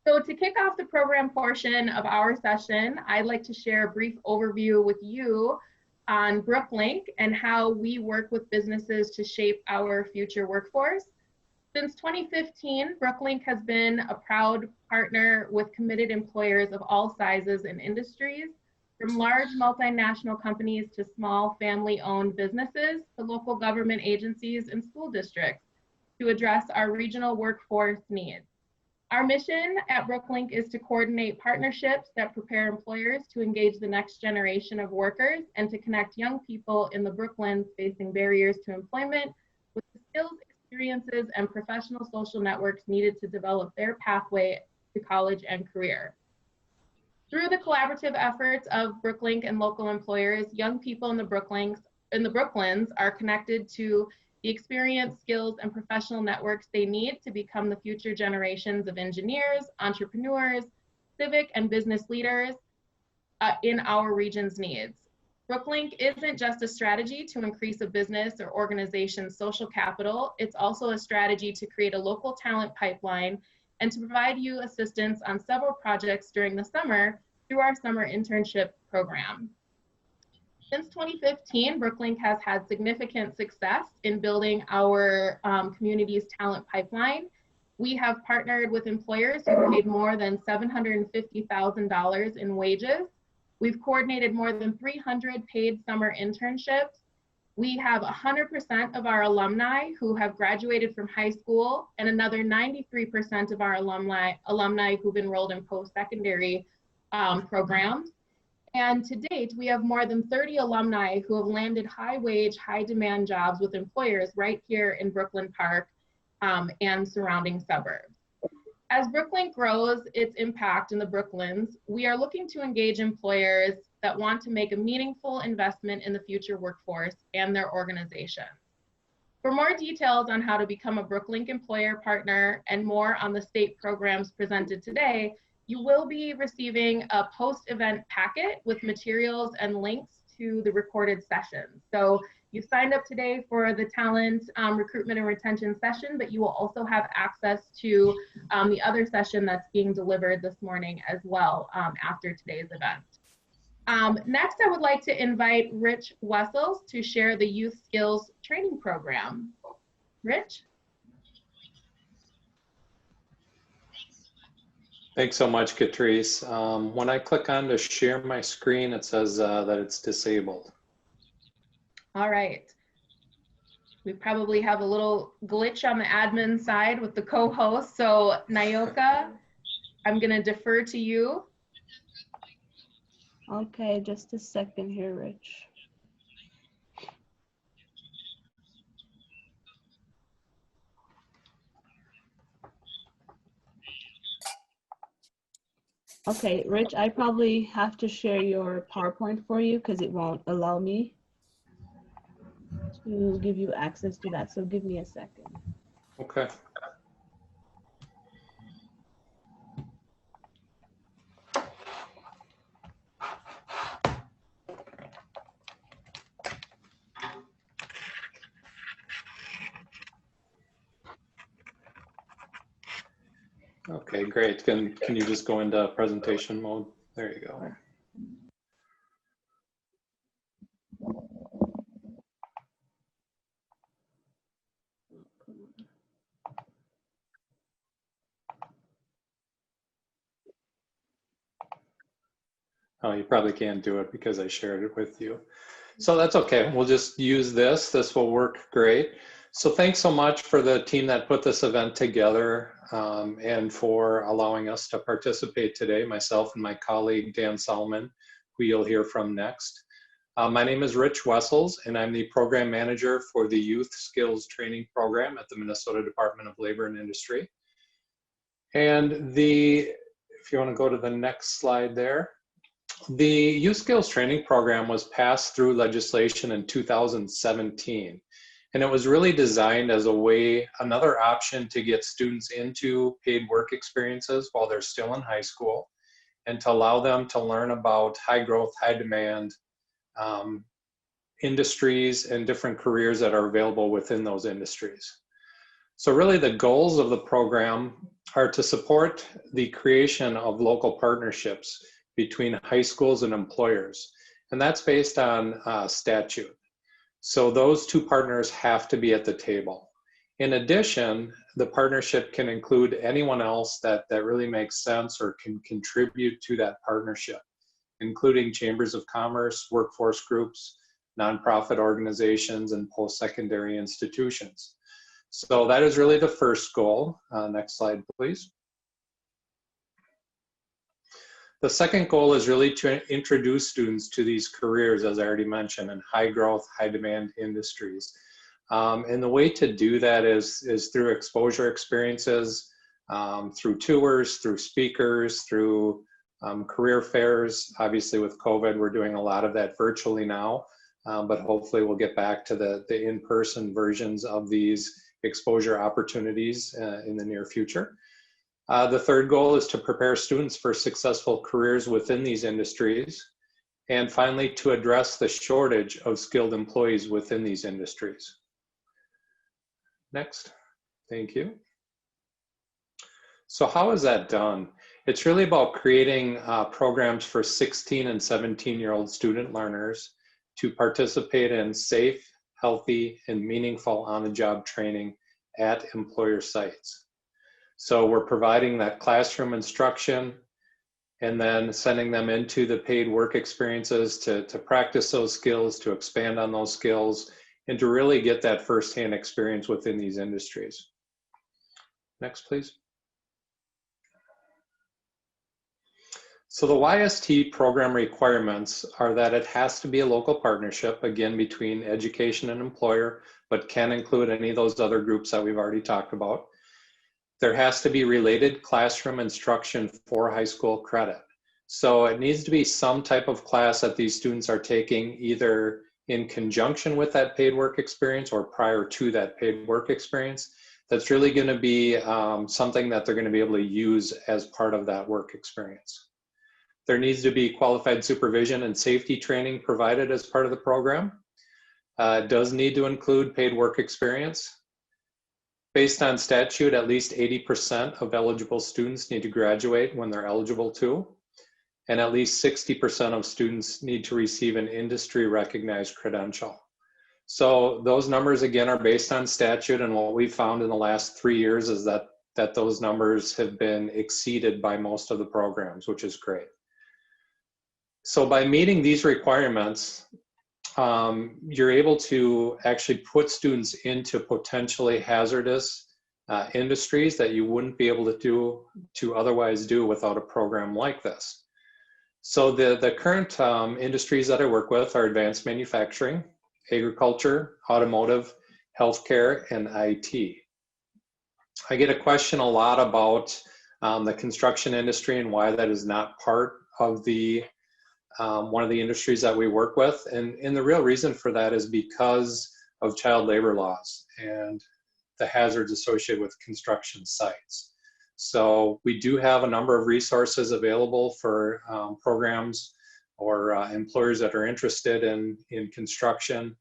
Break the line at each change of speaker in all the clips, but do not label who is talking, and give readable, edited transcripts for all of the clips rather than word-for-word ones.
So to kick off the program portion of our session, I'd like to share a brief overview with you on BrookLink and how we work with businesses to shape our future workforce. Since 2015, BrookLink has been a proud partner with committed employers of all sizes and industries, from large multinational companies to small family-owned businesses to local government agencies and school districts to address our regional workforce needs. Our mission at BrookLink is to coordinate partnerships that prepare employers to engage the next generation of workers and to connect young people in the Brooklands facing barriers to employment with the skills, experiences, and professional social networks needed to develop their pathway to college and career. Through the collaborative efforts of BrookLink and local employers, young people in the Brooklands are connected to the experience, skills, and professional networks they need to become the future generations of engineers, entrepreneurs, civic and business leaders in our region's needs. BrookLink isn't just a strategy to increase a business or organization's social capital, it's also a strategy to create a local talent pipeline and to provide you assistance on several projects during the summer through our summer internship program. Since 2015, BrookLink has had significant success in building our community's talent pipeline. We have partnered with employers who paid more than $750,000 in wages. We've coordinated more than 300 paid summer internships. We have 100% of our alumni who have graduated from high school and another 93% of our alumni who've enrolled in post-secondary programs. And to date, we have more than 30 alumni who have landed high-wage, high-demand jobs with employers right here in Brooklyn Park and surrounding suburbs. As BrookLink grows its impact in the Brooklands, we are looking to engage employers that want to make a meaningful investment in the future workforce and their organization. For more details on how to become a BrookLink employer partner and more on the state programs presented today, you will be receiving a post-event packet with materials and links to the recorded sessions. So you signed up today for the talent recruitment and retention session, but you will also have access to the other session that's being delivered this morning as well after today's event. Next, I would like to invite Rich Wessels to share the Youth Skills Training Program. Rich?
Thanks so much, Catrice. When I click on to share my screen, it says that it's disabled.
All right. We probably have a little glitch on the admin side with the co-host. So Nayoka, I'm going to defer to you.
Okay, just a second here, Rich. Okay, Rich, I probably have to share your PowerPoint for you because it won't allow me to give you access to that. So give me a second.
Okay. Okay, great. Can you just go into presentation mode? There you go. Oh, you probably can't do it because I shared it with you. So that's okay. We'll just use this. This will work great. So thanks so much for the team that put this event together and for allowing us to participate today, myself and my colleague, Dan Solomon, who you'll hear from next. My name is Rich Wessels, and I'm the program manager for the Youth Skills Training Program at the Minnesota Department of Labor and Industry. And if you want to go to the next slide there, the Youth Skills Training Program was passed through legislation in 2017. And it was really designed as a way, another option to get students into paid work experiences while they're still in high school and to allow them to learn about high growth, high demand industries and different careers that are available within those industries. So really the goals of the program are to support the creation of local partnerships between high schools and employers. And that's based on statute. So those two partners have to be at the table. In addition, the partnership can include anyone else that really makes sense or can contribute to that partnership, including chambers of commerce, workforce groups, nonprofit organizations, and post-secondary institutions. So that is really the first goal. Next slide, please. The second goal is really to introduce students to these careers, as I already mentioned, in high growth, high demand industries. And the way to do that is through exposure experiences, through tours, through speakers, through career fairs. Obviously with COVID, we're doing a lot of that virtually now, but hopefully we'll get back to the in-person versions of these exposure opportunities in the near future. The third goal is to prepare students for successful careers within these industries. And finally, to address the shortage of skilled employees within these industries. Next, thank you. So how is that done? It's really about creating programs for 16 and 17-year-old student learners to participate in safe, healthy, and meaningful on-the-job training at employer sites. So we're providing that classroom instruction and then sending them into the paid work experiences to practice those skills, to expand on those skills, and to really get that firsthand experience within these industries. Next, please. So the YST program requirements are that it has to be a local partnership, again, between education and employer, but can include any of those other groups that we've already talked about. There has to be related classroom instruction for high school credit. So it needs to be some type of class that these students are taking either in conjunction with that paid work experience or prior to that paid work experience. That's really going to be something that they're going to be able to use as part of that work experience. There needs to be qualified supervision and safety training provided as part of the program. It does need to include paid work experience. Based on statute, at least 80% of eligible students need to graduate when they're eligible to, and at least 60% of students need to receive an industry recognized credential. So those numbers, again, are based on statute, and what we've found in the last 3 years is that those numbers have been exceeded by most of the programs, which is great. So by meeting these requirements, you're able to actually put students into potentially hazardous industries that you wouldn't be able to otherwise do without a program like this. So the current industries that I work with are advanced manufacturing, agriculture, automotive, healthcare, and IT. I get a question a lot about the construction industry and why that is not part of the one of the industries that we work with. And the real reason for that is because of child labor laws and the hazards associated with construction sites. So we do have a number of resources available for programs or employers that are interested in construction.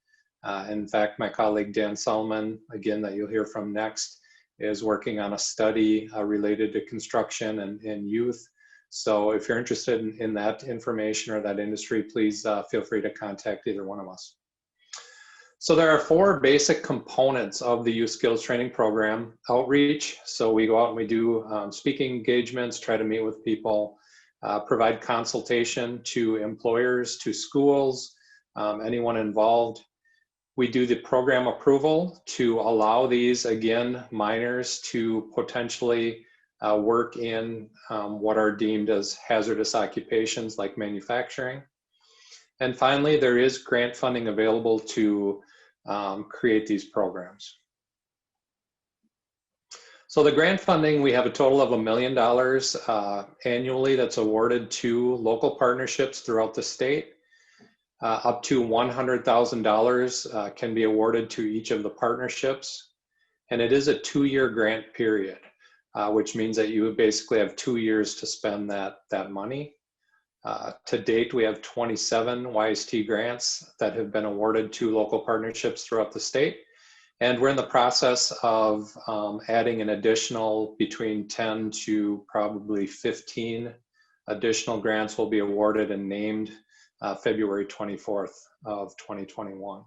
In fact, my colleague Dan Solomon, again, that you'll hear from next, is working on a study related to construction and youth. So if you're interested in that information or that industry, please feel free to contact either one of us. So there are 4 basic components of the Youth Skills Training Program. Outreach, so we go out and we do speaking engagements, try to meet with people, provide consultation to employers, to schools, anyone involved. We do the program approval to allow these, again, minors to potentially work in what are deemed as hazardous occupations like manufacturing. And finally, there is grant funding available to create these programs. So the grant funding, we have a total of $1 million annually that's awarded to local partnerships throughout the state. Up to $100,000 can be awarded to each of the partnerships. And it is a 2-year grant period. Which means that you basically have 2 years to spend that money. To date, we have 27 YST grants that have been awarded to local partnerships throughout the state. And we're in the process of adding an additional between 10 to probably 15 additional grants will be awarded and named February 24th of 2021.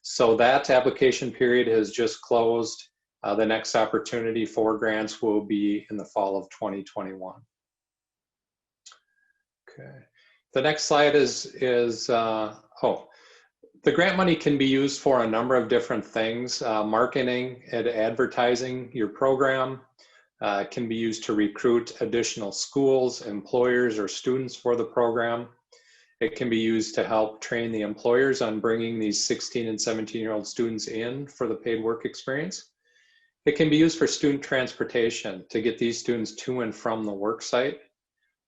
So that application period has just closed. The next opportunity for grants will be in the fall of 2021. Okay. The next slide is the grant money can be used for a number of different things. Marketing and advertising your program can be used to recruit additional schools, employers, or students for the program. It can be used to help train the employers on bringing these 16 and 17-year-old students in for the paid work experience. It can be used for student transportation to get these students to and from the work site,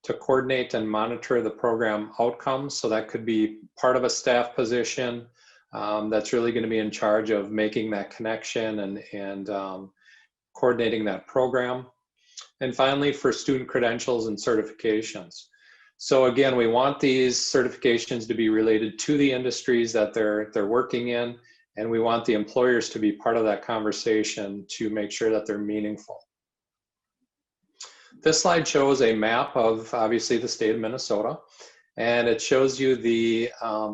to coordinate and monitor the program outcomes. So that could be part of a staff position that's really going to be in charge of making that connection and coordinating that program. And finally, for student credentials and certifications. So again, we want these certifications to be related to the industries that they're working in, and we want the employers to be part of that conversation to make sure that they're meaningful. This slide shows a map of, obviously, the state of Minnesota, and it shows you the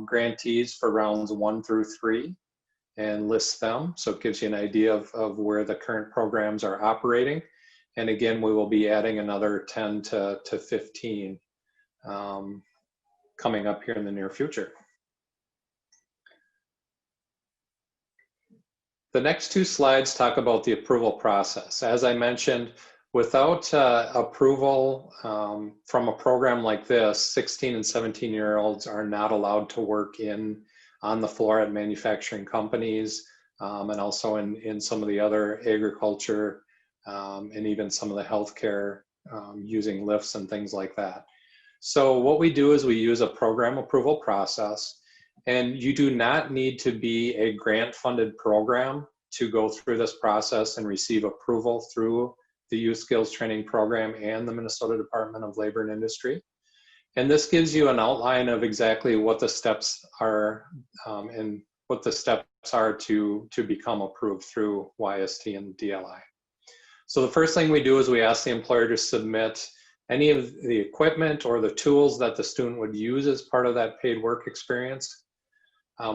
grantees for rounds 1 through 3 and lists them. So it gives you an idea of where the current programs are operating. And again, we will be adding another 10 to 15 coming up here in the near future. The next 2 slides talk about the approval process. As I mentioned, without approval from a program like this, 16 and 17-year-olds are not allowed to work on the floor at manufacturing companies and also in some of the other agriculture and even some of the healthcare using lifts and things like that. So what we do is we use a program approval process, and you do not need to be a grant-funded program to go through this process and receive approval through the Youth Skills Training Program and the Minnesota Department of Labor and Industry. And this gives you an outline of exactly what the steps are and what the steps are to become approved through YST and DLI. So the first thing we do is we ask the employer to submit any of the equipment or the tools that the student would use as part of that paid work experience.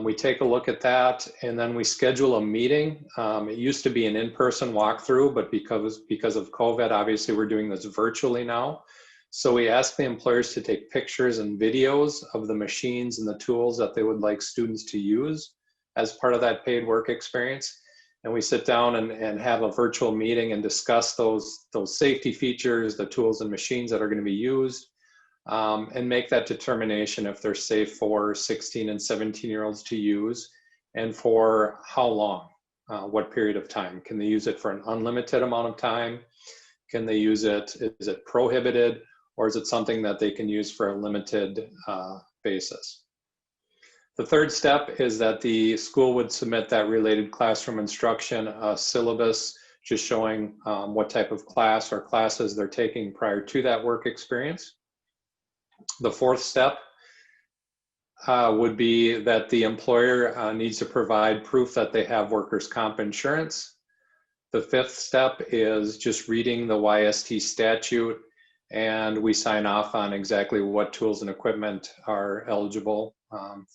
We take a look at that, and then we schedule a meeting. It used to be an in-person walkthrough, but because of COVID, obviously we're doing this virtually now. So we ask the employers to take pictures and videos of the machines and the tools that they would like students to use as part of that paid work experience. And we sit down and have a virtual meeting and discuss those safety features, the tools and machines that are going to be used, and make that determination if they're safe for 16 and 17-year-olds to use, and for how long, what period of time. Can they use it for an unlimited amount of time? Can they use it, is it prohibited, or is it something that they can use for a limited basis? The third step is that the school would submit that related classroom instruction syllabus, just showing what type of class or classes they're taking prior to that work experience. The fourth step would be that the employer needs to provide proof that they have workers' comp insurance. The fifth step is just reading the YST statute, and we sign off on exactly what tools and equipment are eligible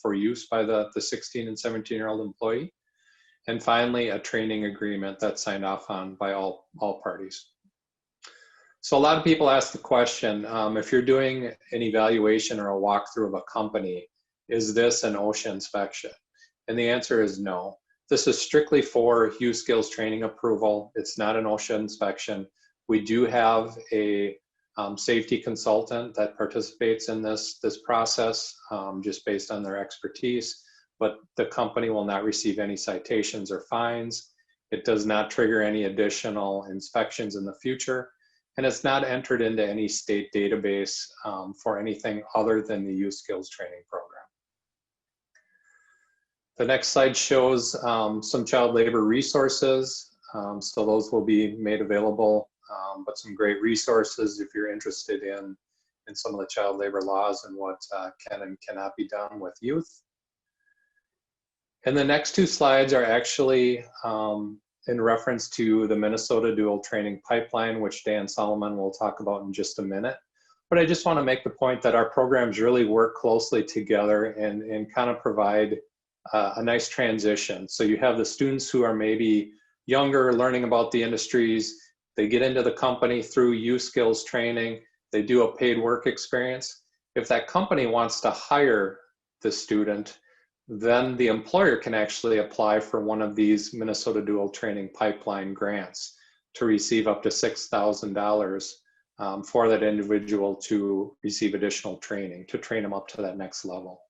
for use by the 16 and 17-year-old employee. And finally, a training agreement that's signed off on by all parties. So a lot of people ask the question, if you're doing an evaluation or a walkthrough of a company, is this an OSHA inspection? And the answer is no. This is strictly for youth skills training approval. It's not an OSHA inspection. We do have a safety consultant that participates in this process just based on their expertise, but the company will not receive any citations or fines. It does not trigger any additional inspections in the future, and it's not entered into any state database for anything other than the youth skills training program. The next slide shows some child labor resources. So those will be made available, but some great resources if you're interested in some of the child labor laws and what can and cannot be done with youth. And the next two slides are actually in reference to the Minnesota Dual Training Pipeline, which Dan Solomon will talk about in just a minute. But I just want to make the point that our programs really work closely together and kind of provide a nice transition. So you have the students who are maybe younger, learning about the industries. They get into the company through U-Skills training. They do a paid work experience. If that company wants to hire the student, then the employer can actually apply for one of these Minnesota Dual Training Pipeline grants to receive up to $6,000 for that individual to receive additional training, to train them up to that next level.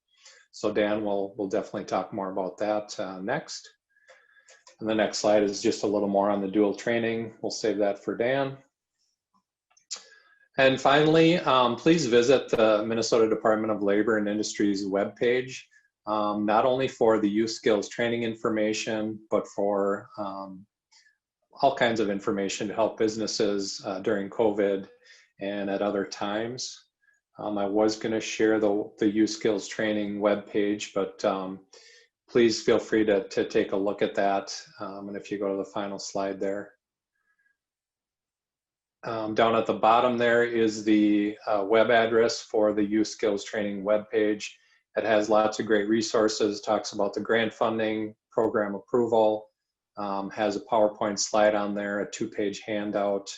So Dan will definitely talk more about that next. And the next slide is just a little more on the dual training. We'll save that for Dan. And finally, please visit the Minnesota Department of Labor and Industries webpage, not only for the U-Skills training information, but for all kinds of information to help businesses during COVID and at other times. I was going to share the U-Skills training webpage, but please feel free to take a look at that. And if you go to the final slide there. Down at the bottom there is the web address for the U-Skills training webpage. It has lots of great resources, talks about the grant funding, program approval, has a PowerPoint slide on there, a 2-page handout,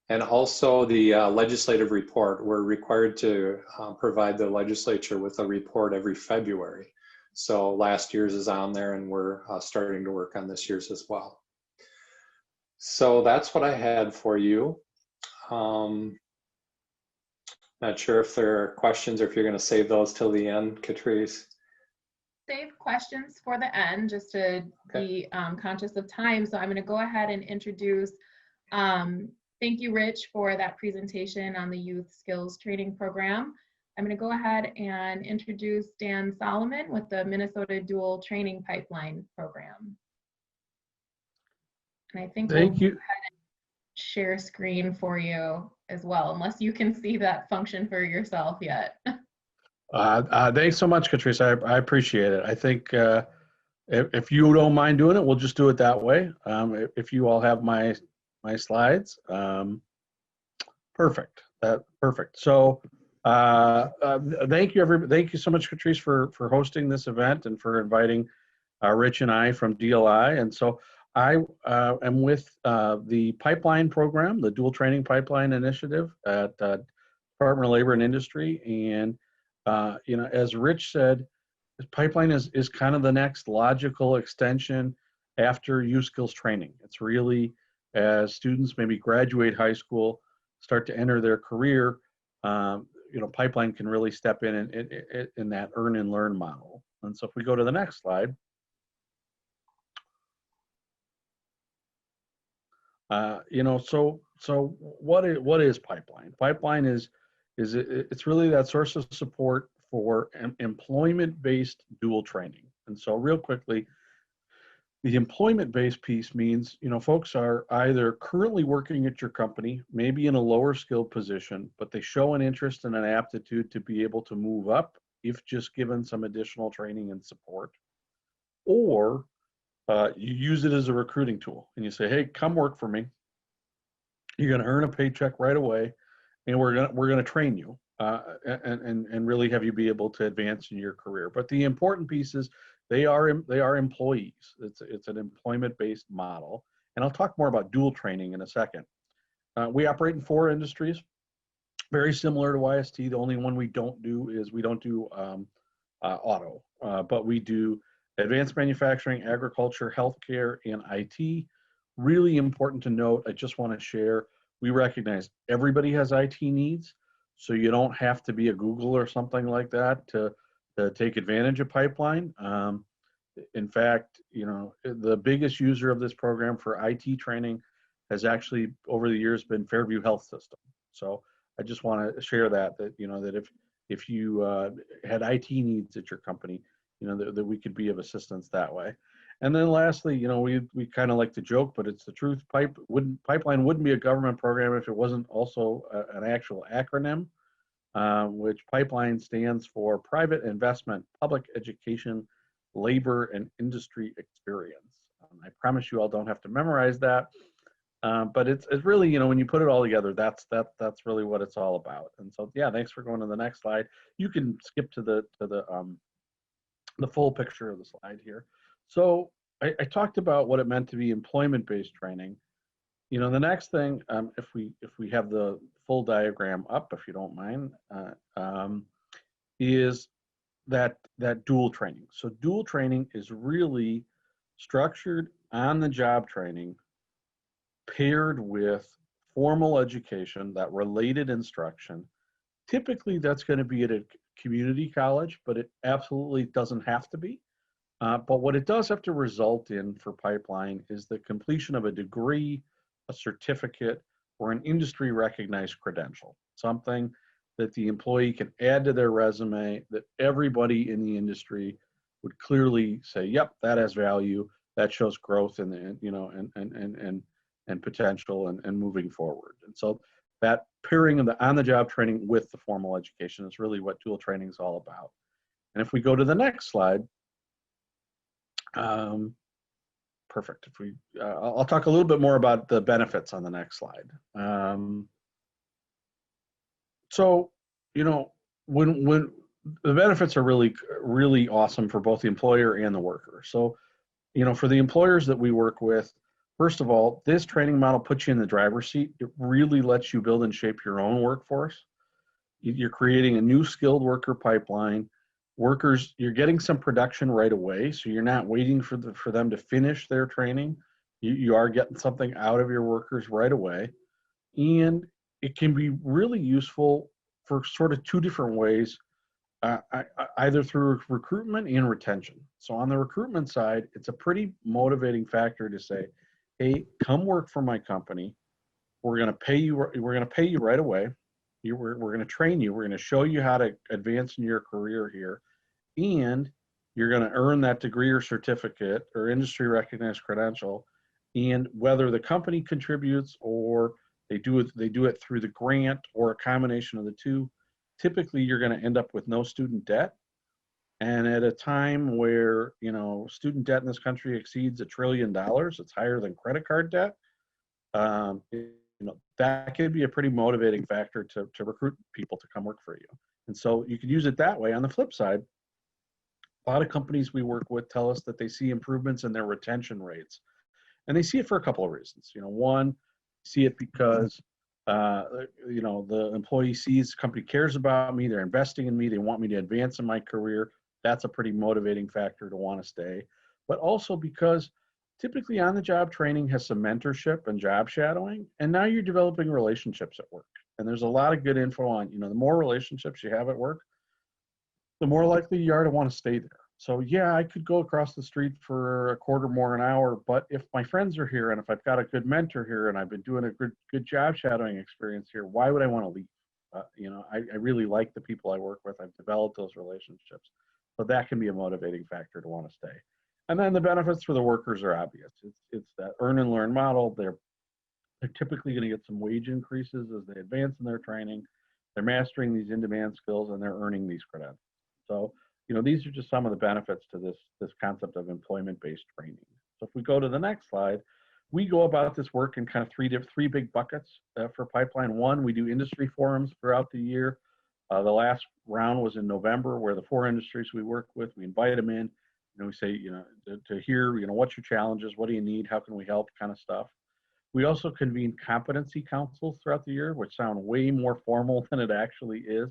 and also the legislative report. We're required to provide the legislature with a report every February. So last year's is on there, and we're starting to work on this year's as well. So that's what I had for you. Not sure if there are questions or if you're going to save those till the end, Catrice.
Save questions for the end, just to be conscious of time. So I'm going to go ahead and introduce, thank you, Rich, for that presentation on the Youth Skills Training Program. I'm going to go ahead and introduce Dan Solomon with the Minnesota Dual Training Pipeline Program. And I think
Thank you.
Go ahead and share screen for you as well, unless you can see that function for yourself yet.
Thanks so much, Catrice. I appreciate it. I think if you don't mind doing it, we'll just do it that way. If you all have my slides, perfect. Perfect. So thank you, thank you so much, Catrice, for hosting this event and for inviting Rich and I from DLI. And so I am with the pipeline program, the Dual Training Pipeline Initiative at Department of Labor and Industry. And you know, as Rich said, this pipeline is kind of the next logical extension after U-Skills training. It's really, as students maybe graduate high school, start to enter their career, you know, pipeline can really step in that earn and learn model. And so if we go to the next slide. You know, so what is pipeline? Pipeline it's really that source of support for employment-based dual training. And so real quickly, the employment-based piece means, you know, folks are either currently working at your company, maybe in a lower skilled position, but they show an interest and an aptitude to be able to move up if just given some additional training and support. Or you use it as a recruiting tool and you say, hey, come work for me. You're going to earn a paycheck right away, and we're going to train you and really have you be able to advance in your career. But the important piece is they are employees. It's an employment-based model, and I'll talk more about dual training in a second. We operate in 4 industries, very similar to YST. The only one we don't do is we don't do auto, but we do advanced manufacturing, agriculture, healthcare, and IT. Really important to note, I just want to share, we recognize everybody has IT needs, so you don't have to be a Google or something like that to take advantage of pipeline. In fact, you know, the biggest user of this program for IT training has actually over the years been Fairview Health System. So I just want to share that you know, that if you had IT needs at your company, you know, that we could be of assistance that way. And then lastly, you know, we kind of like to joke, but it's the truth. Pipeline wouldn't be a government program if it wasn't also an actual acronym, which pipeline stands for Private Investment, Public Education, labor and industry experience. I promise you all don't have to memorize that, but it's really, you know, when you put it all together, that's really what it's all about. And so, yeah, thanks for going to the next slide. You can skip to the full picture of the slide here. So I talked about what it meant to be employment-based training. You know, the next thing, if we have the full diagram up, if you don't mind, is that dual training. So dual training is really structured on-the-job training paired with formal education, that related instruction. Typically, that's going to be at a community college, but it absolutely doesn't have to be. But what it does have to result in for Pipeline is the completion of a degree, a certificate, or an industry recognized credential, something that the employee can add to their resume that everybody in the industry would clearly say, yep, that has value, that shows growth and, you know, and potential and moving forward. And so that pairing of the on-the-job training with the formal education is really what dual training is all about. And if we go to the next slide, perfect. If we, I'll talk a little bit more about the benefits on the next slide. So, you know, when the benefits are really awesome for both the employer and the worker. So, you know, for the employers that we work with, first of all, this training model puts you in the driver's seat. It really lets you build and shape your own workforce. You're creating a new skilled worker pipeline. Workers, you're getting some production right away, so you're not waiting for them to finish their training. You are getting something out of your workers right away. And it can be really useful for sort of two different ways, either through recruitment and retention. So on the recruitment side, it's a pretty motivating factor to say, hey, come work for my company. We're going to pay you right away. We're going to train you. We're going to show you how to advance in your career here. And you're going to earn that degree or certificate or industry recognized credential. And whether the company contributes or they do it through the grant or a combination of the two, typically you're going to end up with no student debt. And at a time where, you know, student debt in this country exceeds $1 trillion, it's higher than credit card debt. You know, that could be a pretty motivating factor to recruit people to come work for you. And so you could use it that way. On the flip side, a lot of companies we work with tell us that they see improvements in their retention rates. And they see it for a couple of reasons. You know, one, see it because, you know, the employee sees the company cares about me, they're investing in me, they want me to advance in my career. That's a pretty motivating factor to want to stay. But also because typically on-the-job training has some mentorship and job shadowing, and now you're developing relationships at work. And there's a lot of good info on, you know, the more relationships you have at work, the more likely you are to want to stay there. So yeah, I could go across the street for a quarter more an hour, but if my friends are here and if I've got a good mentor here and I've been doing a good job shadowing experience here, why would I want to leave? You know, I really like the people I work with. I've developed those relationships. So that can be a motivating factor to want to stay. And then the benefits for the workers are obvious. It's that earn and learn model. They're typically going to get some wage increases as they advance in their training. They're mastering these in-demand skills and they're earning these credentials. So, you know, these are just some of the benefits to this concept of employment-based training. So if we go to the next slide, we go about this work in kind of three big buckets for Pipeline. One, we do industry forums throughout the year. The last round was in November, where the 4 industries we work with, we invite them in, and we say, you know, to hear, you know, what's your challenges, what do you need, how can we help, kind of stuff. We also convene competency councils throughout the year, which sound way more formal than it actually is.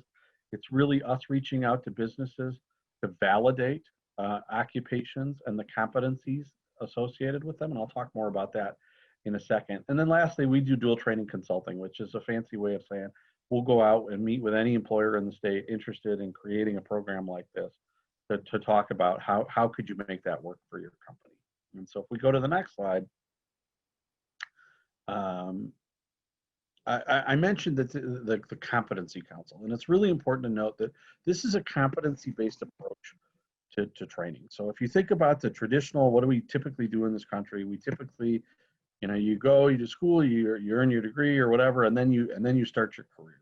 It's really us reaching out to businesses to validate occupations and the competencies associated with them, and I'll talk more about that in a second. And then lastly, we do dual training consulting, which is a fancy way of saying we'll go out and meet with any employer in the state interested in creating a program like this to talk about how could you make that work for your company. And so if we go to the next slide, I mentioned that the Competency Council, and it's really important to note that this is a competency-based approach to training. So if you think about the traditional, what do we typically do in this country? We typically, you know, you go, you do school, you earn your degree or whatever, and then you start your career.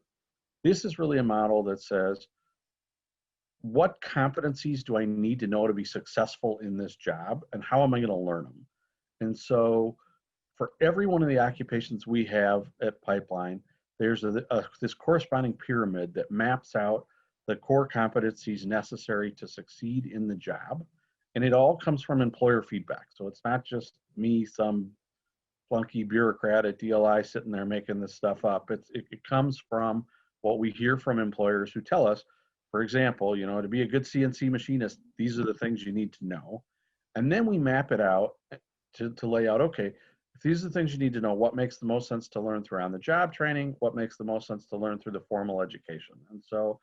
This is really a model that says, what competencies do I need to know to be successful in this job, and how am I going to learn them? And so for every one of the occupations we have at Pipeline, there's this corresponding pyramid that maps out the core competencies necessary to succeed in the job. And it all comes from employer feedback. So it's not just me, some flunky bureaucrat at DLI sitting there making this stuff up. It comes from what we hear from employers who tell us, for example, you know, to be a good CNC machinist, these are the things you need to know. And then we map it out to lay out, okay, if these are the things you need to know, what makes the most sense to learn through on the job training, what makes the most sense to learn through the formal education. And so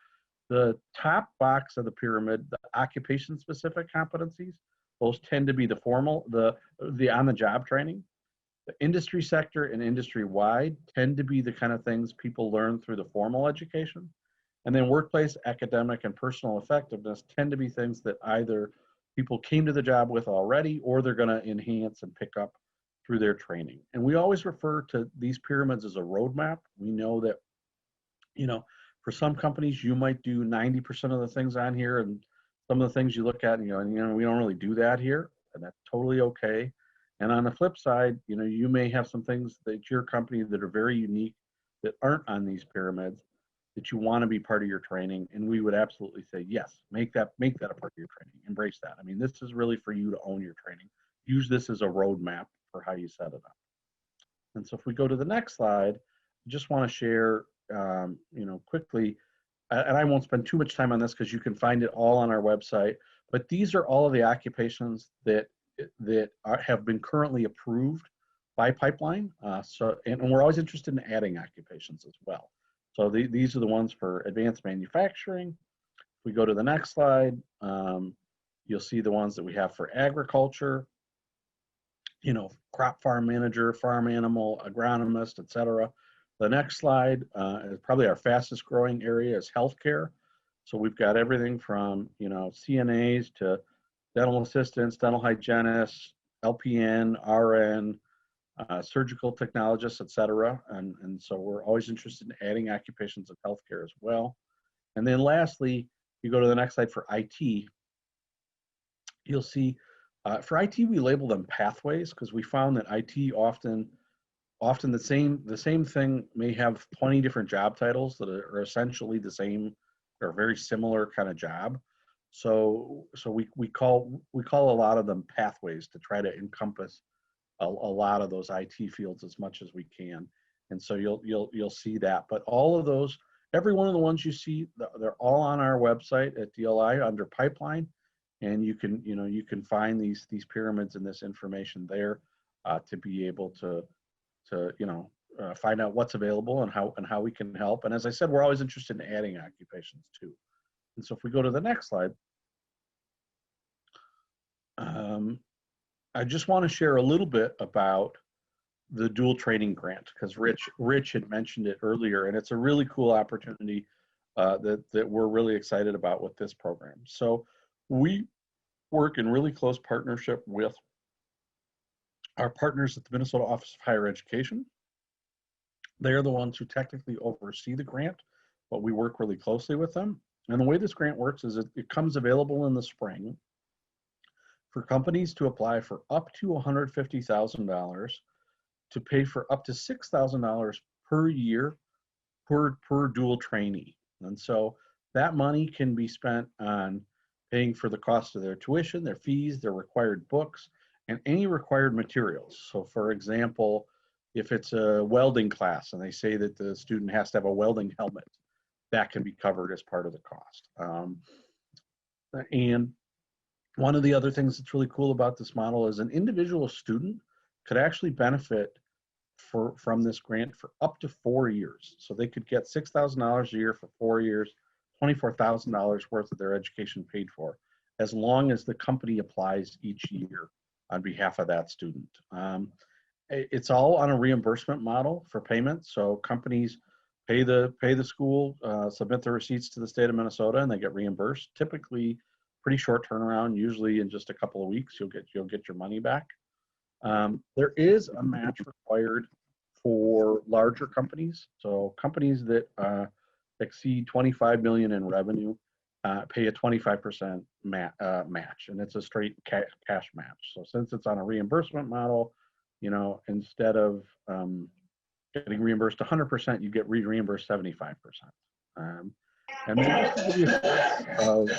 the top box of the pyramid, the occupation specific competencies, those tend to be the formal, the on the job training. The industry sector and industry wide tend to be the kind of things people learn through the formal education. And then workplace, academic, and personal effectiveness tend to be things that either people came to the job with already, or they're going to enhance and pick up through their training. And we always refer to these pyramids as a roadmap. We know that, you know, for some companies, you might do 90% of the things on here, and some of the things you look at, and you know, we don't really do that here, and that's totally okay. And on the flip side, you know, you may have some things that your company that are very unique that aren't on these pyramids that you want to be part of your training. And we would absolutely say, yes, make that a part of your training. Embrace that. I mean, this is really for you to own your training. Use this as a roadmap for how you set it up. And so if we go to the next slide, I just want to share, you know, quickly, and I won't spend too much time on this because you can find it all on our website, but these are all of the occupations that have been currently approved by Pipeline. And we're always interested in adding occupations as well. So these are the ones for advanced manufacturing. If we go to the next slide, you'll see the ones that we have for agriculture, you know, crop farm manager, farm animal, agronomist, etc. The next slide is probably our fastest growing area is healthcare. So we've got everything from, you know, CNAs to dental assistants, dental hygienists, LPN, RN, surgical technologists, etc. And so we're always interested in adding occupations of healthcare as well. And then lastly, you go to the next slide for IT, you'll see for IT, we label them pathways because we found that IT often the same thing may have 20 different job titles that are essentially the same or very similar kind of job. So we call a lot of them pathways to try to encompass a lot of those IT fields as much as we can. And so you'll see that. But all of those, every one of the ones you see, they're all on our website at DLI under Pipeline, and you can find these pyramids and this information there to be able to find out what's available and how we can help. And as I said, we're always interested in adding occupations too. And so if we go to the next slide, I just want to share a little bit about the dual training grant because Rich had mentioned it earlier, and it's a really cool opportunity that we're really excited about with this program. So we work in really close partnership with our partners at the Minnesota Office of Higher Education. They're the ones who technically oversee the grant, but we work really closely with them. And the way this grant works is it comes available in the spring for companies to apply for up to $150,000 to pay for up to $6,000 per year per dual trainee. And so that money can be spent on paying for the cost of their tuition, their fees, their required books, and any required materials. So for example, if it's a welding class and they say that the student has to have a welding helmet, that can be covered as part of the cost. And one of the other things that's really cool about this model is an individual student could actually benefit from this grant for up to 4 years. So they could get $6,000 a year for 4 years, $24,000 worth of their education paid for, as long as the company applies each year on behalf of that student. It's all on a reimbursement model for payment. So companies pay the school, submit the receipts to the state of Minnesota, and they get reimbursed. Typically, pretty short turnaround. Usually, in just a couple of weeks, you'll get your money back. There is a match required for larger companies. So companies that exceed 25 million in revenue pay a 25% match, and it's a straight cash match. So since it's on a reimbursement model, you know, instead of getting reimbursed 100%, you get reimbursed 75%. And then just to give you a sense of,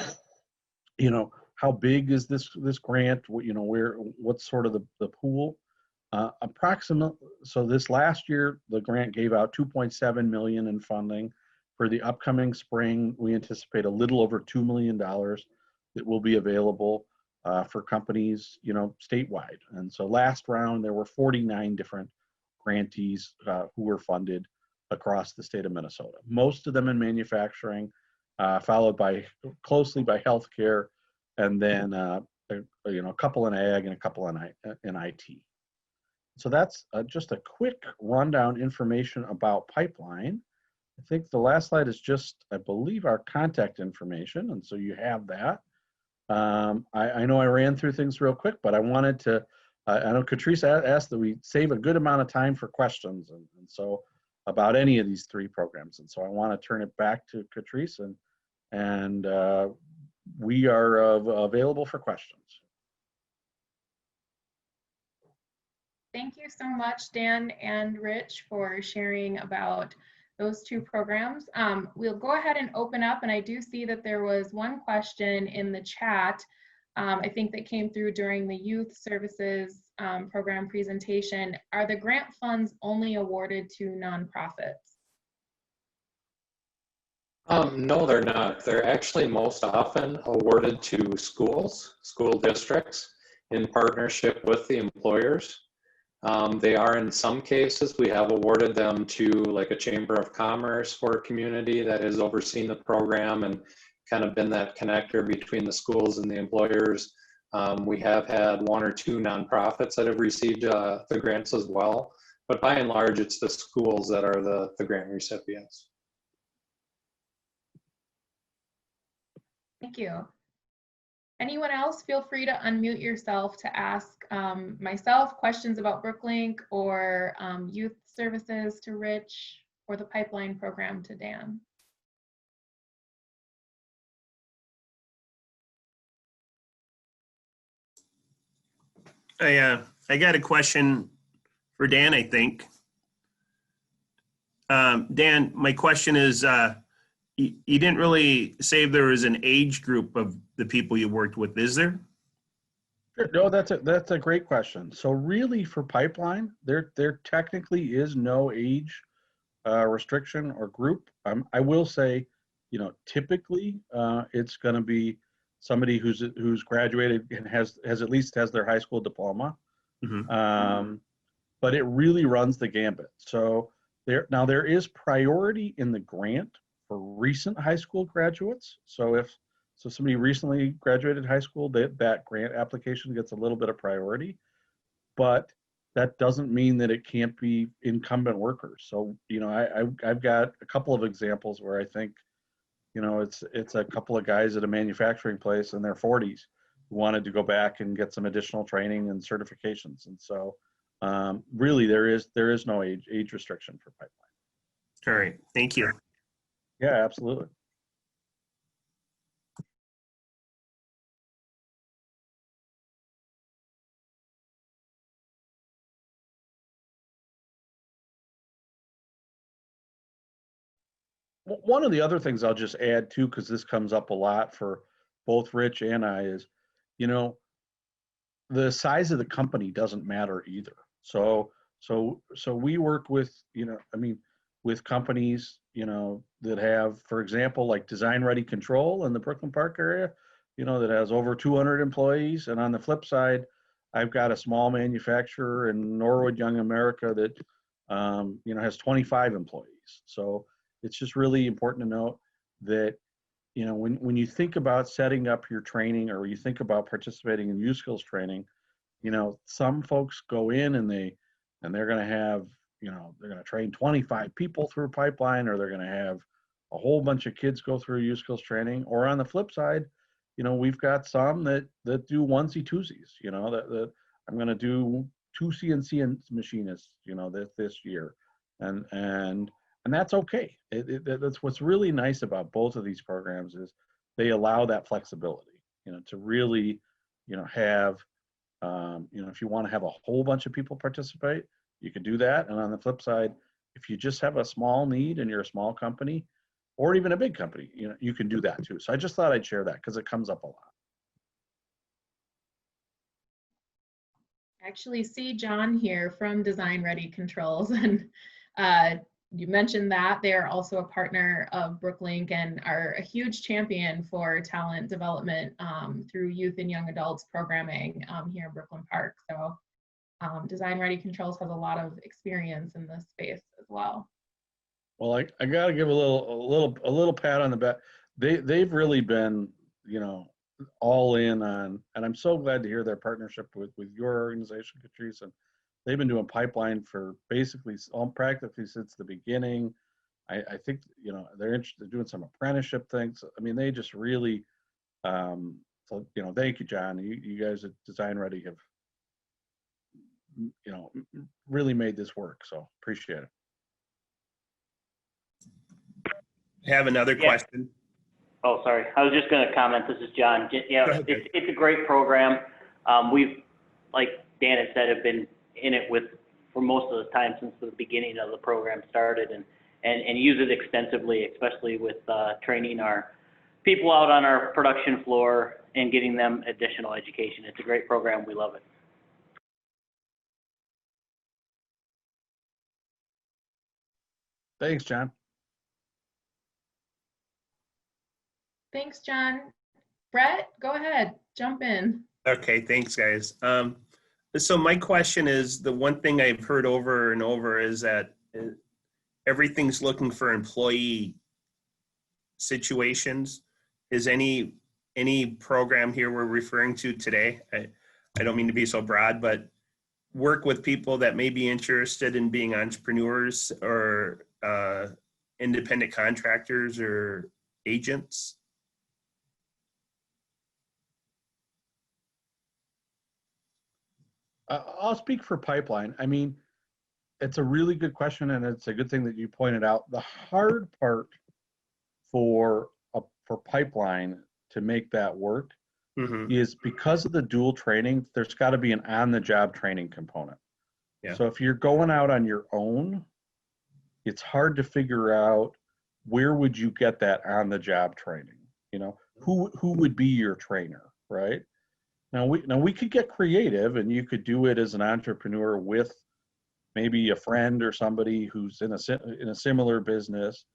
you know, how big is this grant? You know, what's sort of the pool? Approximately. So this last year, the grant gave out $2.7 million in funding. For the upcoming spring, we anticipate a little over $2 million that will be available for companies, you know, statewide. And so last round, there were 49 different grantees who were funded across the state of Minnesota. Most of them in manufacturing, followed closely by healthcare, and then you know, a couple in ag and a couple in IT. So that's just a quick rundown information about Pipeline. I think the last slide is just, I believe, our contact information, and so you have that. I know I ran through things real quick, but I wanted to, I know Catrice asked that we save a good amount of time for questions, and so about any of these three programs. And so I want to turn it back to Catrice, and we are available for questions.
Thank you so much, Dan and Rich, for sharing about those two programs. We'll go ahead and open up, and I do see that there was one question in the chat, I think that came through during the youth services program presentation. Are the grant funds only awarded to nonprofits?
No, they're not. They're actually most often awarded to schools, school districts, in partnership with the employers. They are, in some cases, we have awarded them to like a Chamber of Commerce for a community that has overseen the program and kind of been that connector between the schools and the employers. We have had one or two nonprofits that have received the grants as well, but by and large, it's the schools that are the grant recipients.
Thank you. Anyone else, feel free to unmute yourself to ask myself questions about Brooklink or youth services to Rich, or the Pipeline program to Dan.
I got a question for Dan, I think. Dan, my question is, you didn't really say if there was an age group of the people you worked with, is there?
Sure. No, that's a great question. So really for Pipeline, there technically is no age restriction or group. I will say, you know, typically it's going to be somebody who's graduated and has at least their high school diploma. Mm-hmm. But it really runs the gambit. So there is priority in the grant for recent high school graduates. So if somebody recently graduated high school, that grant application gets a little bit of priority, but that doesn't mean that it can't be incumbent workers. So, you know, I've got a couple of examples where I think, you know, it's a couple of guys at a manufacturing place in their 40s who wanted to go back and get some additional training and certifications. And so really there is no age restriction for Pipeline.
All right, thank you.
Yeah, absolutely. One of the other things I'll just add too, because this comes up a lot for both Rich and I, is, you know, the size of the company doesn't matter either. So we work with, you know, I mean, with companies, you know, that have, for example, like Design Ready Control in the Brooklyn Park area, you know, that has over 200 employees. And on the flip side, I've got a small manufacturer in Norwood, Young America that, you know, has 25 employees. So it's just really important to note that, you know, when you think about setting up your training, or you think about participating in youth skills training, you know, some folks go in and they're going to have, you know, they're going to train 25 people through Pipeline, or they're going to have a whole bunch of kids go through youth skills training. Or on the flip side, you know, we've got some that do onesie twosies, you know, that I'm going to do 2 CNC machinists, you know, this year. And that's okay. That's what's really nice about both of these programs, is they allow that flexibility, to really, have, if you want to have a whole bunch of people participate, you can do that. And on the flip side, if you just have a small need and you're a small company or even a big company, you can do that too. So I just thought I'd share that because it comes up a lot.
Actually see John here from Design Ready Controls, and you mentioned that they are also a partner of Brooklink and are a huge champion for talent development through youth and young adults programming here in Brooklyn Park. So Design Ready Controls has a lot of experience in this space as well.
Well, I got to give a little pat on the back. They've really been, all in on, and I'm so glad to hear their partnership with your organization, Catrice. And they've been doing pipeline for basically practically since the beginning. I think, they're interested in doing some apprenticeship things. I mean, they just really, so, thank you, John. You guys at Design Ready have, really made this work. So appreciate it.
I have another question.
Oh, sorry. I was just going to comment. This is John. It's a great program. We've, like Dan had said, have been in it for most of the time since the beginning of the program started, and use it extensively, especially with training our people out on our production floor and getting them additional education. It's a great program. We love it.
Thanks, John.
Thanks, John. Brett, go ahead, jump in.
Okay, thanks, guys. So my question is, the one thing I've heard over and over is that everything's looking for employee situations. Is any program here we're referring to today, I don't mean to be so broad, but work with people that may be interested in being entrepreneurs or independent contractors or agents?
I'll speak for pipeline. I mean, it's a really good question, and it's a good thing that you pointed out. The hard part for pipeline to make that work is because of the dual training, there's got to be an on-the-job training component. Yeah. So if you're going out on your own, it's hard to figure out where would you get that on-the-job training. Who would be your trainer, right? Now we could get creative, and you could do it as an entrepreneur with maybe a friend or somebody who's in a similar business,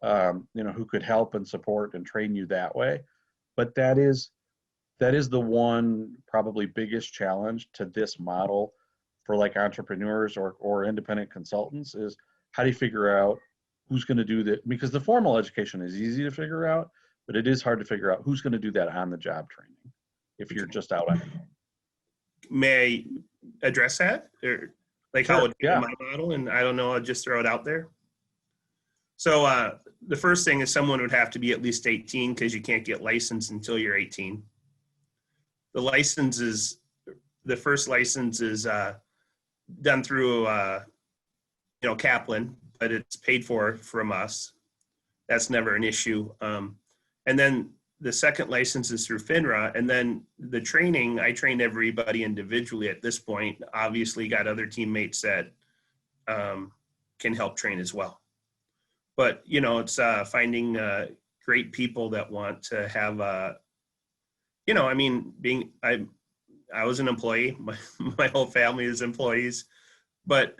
who could help and support and train you that way. But that is the one probably biggest challenge to this model for like entrepreneurs or independent consultants is how do you figure out who's going to do that? Because the formal education is easy to figure out, but it is hard to figure out who's going to do that on the job training if you're just out on your own.
May I address that? Or like
Sure,
how would
yeah.
my model? And I don't know, I'll just throw it out there. So the first thing is someone would have to be at least 18 because you can't get licensed until you're 18. The first license is done through, Kaplan, but it's paid for from us. That's never an issue. And then the second license is through FINRA. And then the training, I train everybody individually at this point. Obviously got other teammates that can help train as well. But, it's finding great people that want to have, I was an employee, my whole family is employees, but,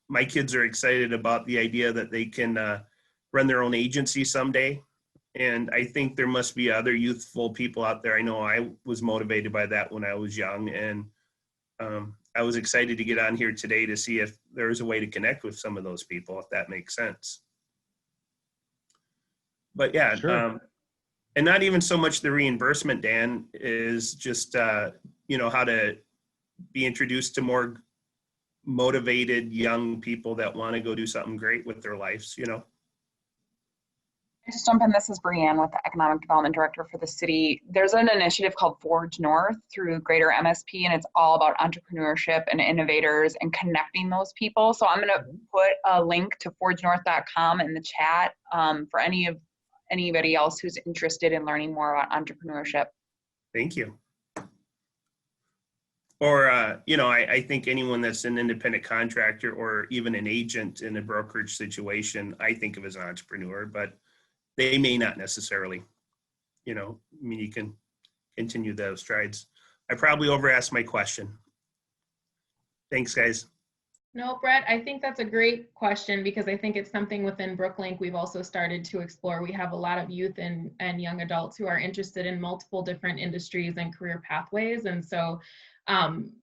my kids are excited about the idea that they can run their own agency someday. And I think there must be other youthful people out there. I know I was motivated by that when I was young, and I was excited to get on here today to see if there was a way to connect with some of those people, if that makes sense. But yeah,
Sure.
And not even so much the reimbursement, Dan, is just, how to be introduced to more motivated young people that want to go do something great with their lives,
Just jump in. This is Brianne with the Economic Development Director for the city. There's an initiative called Forge North through Greater MSP, and it's all about entrepreneurship and innovators and connecting those people. So I'm going to put a link to forgenorth.com in the chat for any anybody else who's interested in learning more about entrepreneurship.
Thank you. Or, you know, I think anyone that's an independent contractor or even an agent in a brokerage situation, I think of as an entrepreneur, but they may not necessarily, you know, I mean, you can continue those strides. I probably over-asked my question. Thanks, guys.
No, Brett, I think that's a great question because I think it's something within Brooklink we've also started to explore. We have a lot of youth and young adults who are interested in multiple different industries and career pathways. And so,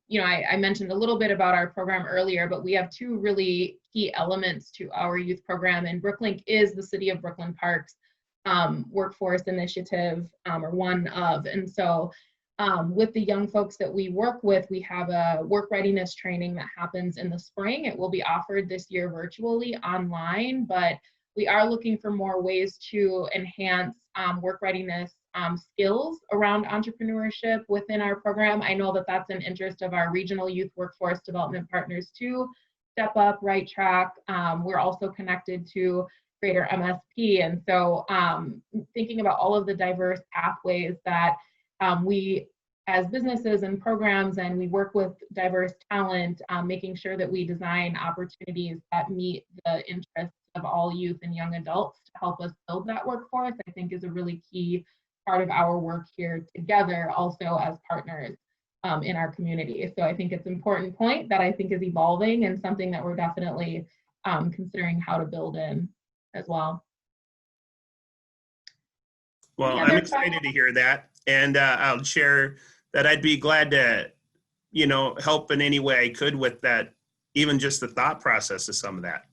you know, I mentioned a little bit about our program earlier, but we have two really key elements to our youth program. And Brooklink is the City of Brooklyn Park's workforce initiative, or one of. And so, with the young folks that we work with, we have a work readiness training that happens in the spring. It will be offered this year virtually online, but we are looking for more ways to enhance work readiness skills around entrepreneurship within our program. I know that that's an interest of our regional youth workforce development partners too. Step Up, Right Track. We're also connected to Greater MSP. And so thinking about all of the diverse pathways that we as businesses and programs, and we work with diverse talent, making sure that we design opportunities that meet the interests of all youth and young adults to help us build that workforce, I think is a really key part of our work here together, also as partners in our community. So I think it's an important point that I think is evolving and something that we're definitely considering how to build in as well.
Well, I'm excited to hear that. And I'll share that I'd be glad to, you know, help in any way I could with that, even just the thought process of some of that.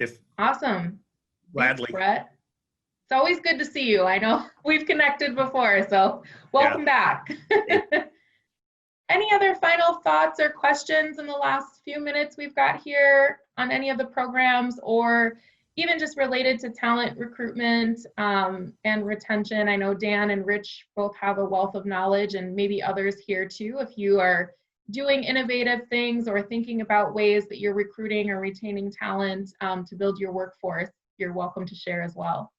If
awesome.
Gladly.
Thanks, Brett. It's always good to see you. I know we've connected before, so welcome back. Any other final thoughts or questions in the last few minutes we've got here on any of the programs, or even just related to talent recruitment and retention? I know Dan and Rich both have a wealth of knowledge, and maybe others here too. If you are doing innovative things or thinking about ways that you're recruiting or retaining talent to build your workforce, you're welcome to share as well.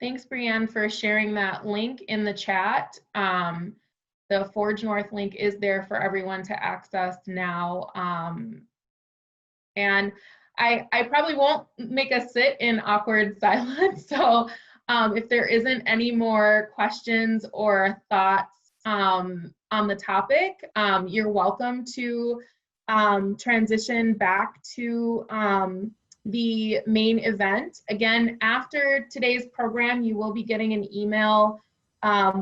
Thanks, Brianne, for sharing that link in the chat. The Forge North link is there for everyone to access now. And I probably won't make us sit in awkward silence. So if there isn't any more questions or thoughts on the topic, you're welcome to transition back to the main event. Again, after today's program, you will be getting an email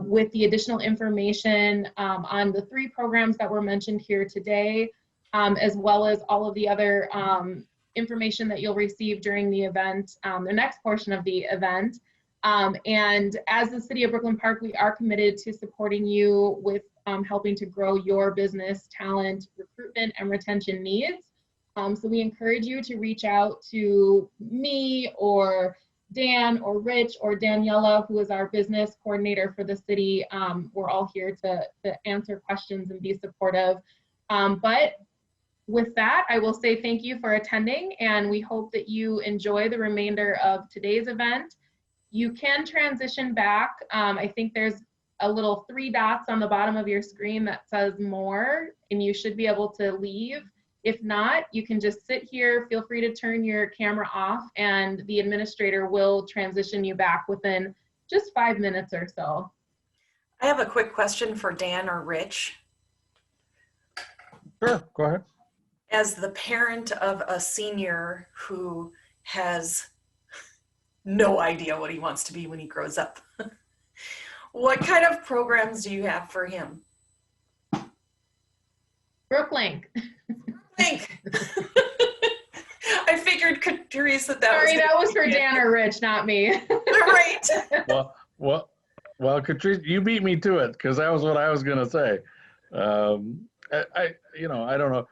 with the additional information on the 3 programs that were mentioned here today, as well as all of the other information that you'll receive during the event, the next portion of the event. And as the City of Brooklyn Park, we are committed to supporting you with helping to grow your business, talent, recruitment, and retention needs. So we encourage you to reach out to me or Dan or Rich or Daniela, who is our business coordinator for the city. We're all here to answer questions and be supportive. But with that, I will say thank you for attending, and we hope that you enjoy the remainder of today's event. You can transition back. I think there's a little 3 dots on the bottom of your screen that says more, and you should be able to leave. If not, you can just sit here. Feel free to turn your camera off, and the administrator will transition you back within just 5 minutes or so.
I have a quick question for Dan or Rich.
Sure, go ahead.
As the parent of a senior who has no idea what he wants to be when he grows up, what kind of programs do you have for him?
Brooklink.
Think. I figured, Teresa, that
Sorry, that was for Dan or Rich, not me.
Right.
Well, Katrice, you beat me to it because that was what I was going to say. I don't know.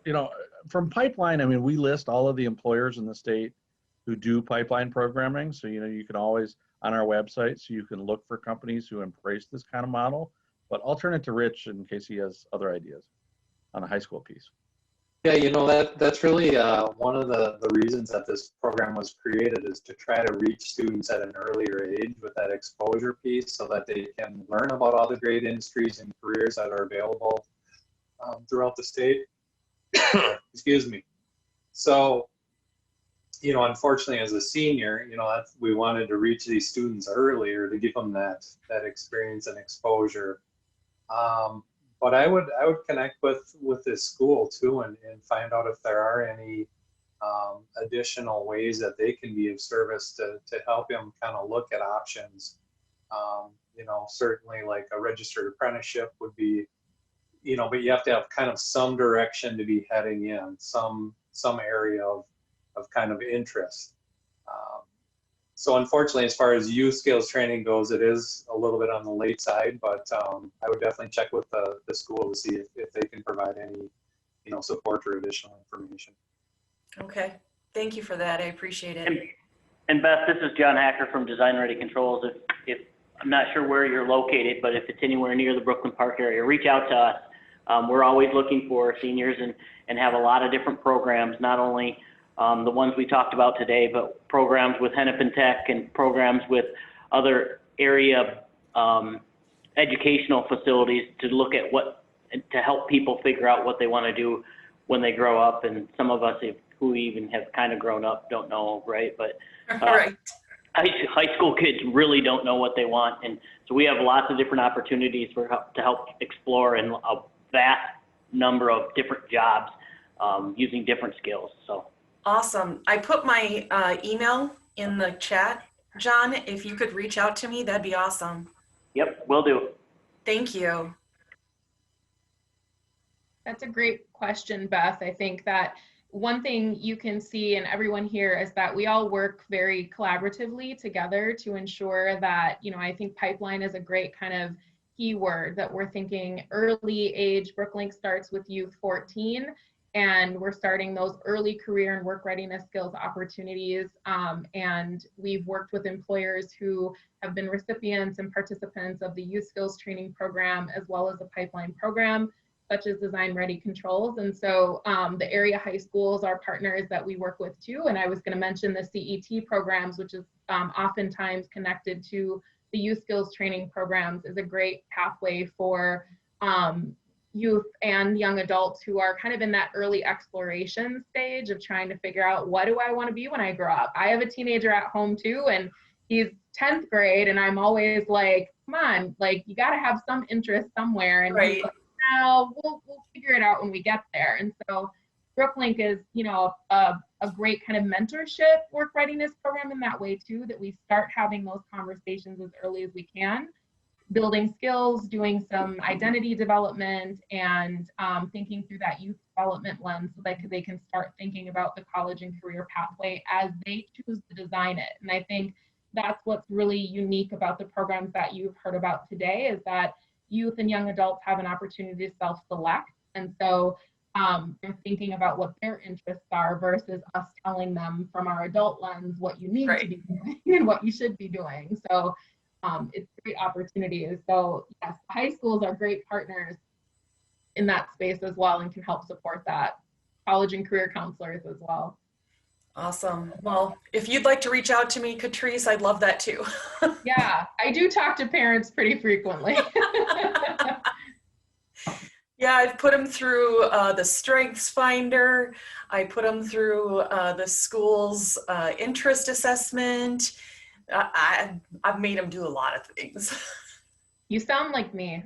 you know, from pipeline, I mean, we list all of the employers in the state who do pipeline programming. So, you know, you can always on our website, so you can look for companies who embrace this kind of model. But I'll turn it to Rich in case he has other ideas on the high school piece.
Yeah, you know, that's really one of the reasons that this program was created, is to try to reach students at an earlier age with that exposure piece, so that they can learn about all the great industries and careers that are available throughout the state. Excuse me. So, you know, unfortunately, as a senior, you know, we wanted to reach these students earlier to give them that experience and exposure. But I would connect with this school too, and find out if there are any additional ways that they can be of service to help them kind of look at options. You know, certainly like a registered apprenticeship would be, you know, but you have to have kind of some direction to be heading in, some area of kind of interest. So unfortunately, as far as youth skills training goes, it is a little bit on the late side, but I would definitely check with the school to see if they can provide any, you know, support or additional information.
Okay, thank you for that. I appreciate it.
And Beth, this is John Hacker from Design Ready Controls. If I'm not sure where you're located, but if it's anywhere near the Brooklyn Park area, reach out to us. We're always looking for seniors and have a lot of different programs, not only the ones we talked about today, but programs with Hennepin Tech and programs with other area educational facilities to look at to help people figure out what they want to do when they grow up. And some of us who even have kind of grown up don't know, right? But
Right.
high school kids really don't know what they want. And so we have lots of different opportunities to help explore in a vast number of different jobs using different skills. So.
Awesome. I put my email in the chat, John. If you could reach out to me, that'd be awesome.
Yep, will do.
Thank you.
That's a great question, Beth. I think that one thing you can see, and everyone here, is that we all work very collaboratively together to ensure that, you know, I think pipeline is a great kind of keyword that we're thinking early age. Brooklink starts with youth 14. And we're starting those early career and work readiness skills opportunities. And we've worked with employers who have been recipients and participants of the Youth Skills Training Program, as well as the pipeline program, such as Design Ready Controls. And so the area high schools are partners that we work with too. And I was going to mention the CET programs, which is oftentimes connected to the Youth Skills Training Programs, is a great pathway for youth and young adults who are kind of in that early exploration stage of trying to figure out, what do I want to be when I grow up? I have a teenager at home too, and he's 10th grade, and I'm always like, come on, like, you got to have some interest somewhere. And
Right.
like, no, we'll figure it out when we get there. And so Brooklink is, you know, a great kind of mentorship work readiness program in that way too, that we start having those conversations as early as we can, building skills, doing some identity development, and thinking through that youth development lens so that they can start thinking about the college and career pathway as they choose to design it. And I think that's what's really unique about the programs that you've heard about today, is that youth and young adults have an opportunity to self-select. And so they're thinking about what their interests are versus us telling them from our adult lens what you need to be doing and what you should be doing. So it's great opportunities. So yes, high schools are great partners in that space as well, and can help support that. College and career counselors as well.
Awesome. Well, if you'd like to reach out to me, Catrice, I'd love that too.
Yeah, I do talk to parents pretty frequently.
Yeah, I've put them through the Strengths Finder. I put them through the school's interest assessment. I've made them do a lot of things.
You sound like me.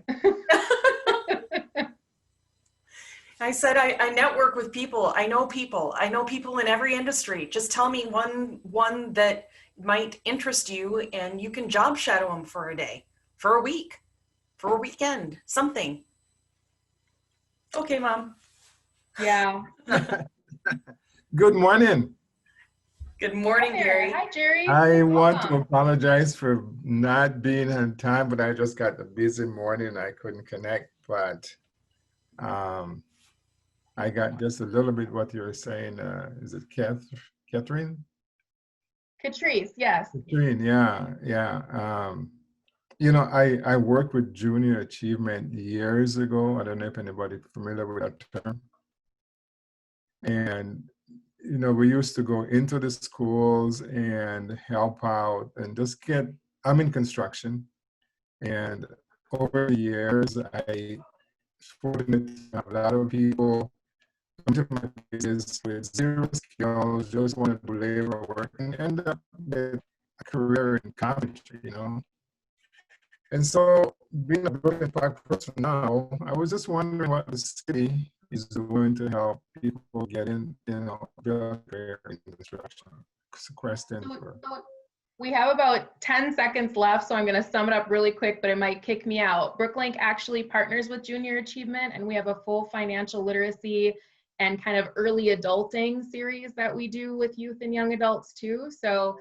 I said I network with people. I know people. I know people in every industry. Just tell me one that might interest you, and you can job shadow them for a day, for a week, for a weekend, something. Okay, Mom.
Yeah.
Good morning.
Good morning, Gary.
Hi, Jerry.
I want to apologize for not being on time, but I just got a busy morning. I couldn't connect, but I got just a little bit what you were saying. Is it Catherine?
Catrice, yes.
Catherine, yeah. You know, I worked with junior achievement years ago. I don't know if anybody familiar with that term. And, you know, we used to go into the schools and help out and just get, I'm in construction. And over the years, I fortunate to have a lot of people come to my places with zero skills, just wanted to labor work and end up with a career in carpentry, you know. And so being a Brooklyn Park person now, I was just wondering what the city is doing to help people get in, you know, build a career in construction. It's a question for.
We have about 10 seconds left, so I'm going to sum it up really quick, but it might kick me out. Brooklink actually partners with Junior Achievement, and we have a full financial literacy and kind of early adulting series that we do with youth and young adults too. So